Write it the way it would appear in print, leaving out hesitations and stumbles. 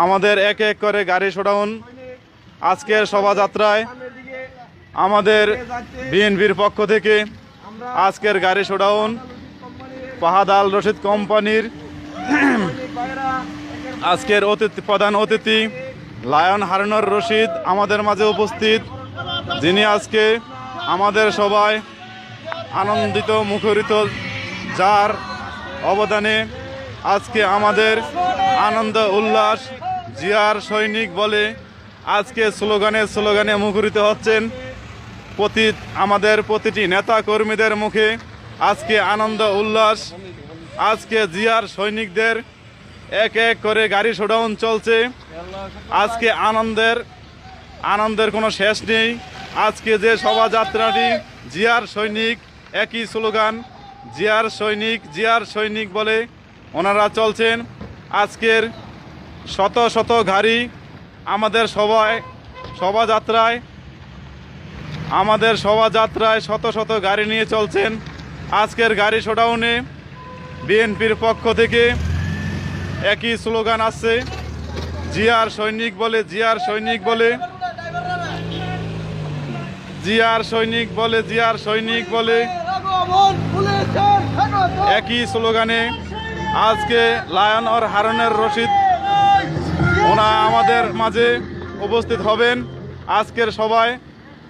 আমাদের এক এক করে গাড়ি শোডাউন আজকের শোভাযাত্রায় আমাদের বিএনপির পক্ষ থেকে আজকের গাড়ি শোডাউন ফাহাদ আল রশিদ কোম্পানির আজকের প্রধান অতিথি লায়ন হারুনুর রশিদ আমাদের মাঝে উপস্থিত, যিনি আজকে আমাদের সবাই আনন্দিত মুখরিত, যার অবদানে আজকে আমাদের আনন্দ উল্লাস জিয়ার সৈনিক বলে আজকে স্লোগানে মুখরিত হচ্ছেন। আমাদের প্রতিটি নেতা কর্মীদের মুখে আজকে আনন্দ উল্লাস। আজকে জিয়ার সৈনিকদের এক এক করে গাড়ি শোডাউন চলছে। আজকে আনন্দের কোনো শেষ নেই। আজকে যে শোভাযাত্রাটি জিয়ার সৈনিক, একই স্লোগান জিয়ার সৈনিক বলে ওনারা চলছেন। আজকের শত শত গাড়ি আমাদের শোভাযাত্রায় শত শত গাড়ি নিয়ে চলছেন। আজকের গাড়ি শোডাউনে বিএনপির পক্ষ থেকে একই স্লোগান আছে, জিয়ার সৈনিক বলে একই স্লোগানে আজকে লায়ন আর হারুনুর রশিদ ওনা আমাদের মাঝে উপস্থিত হবেন। আজকের সবাই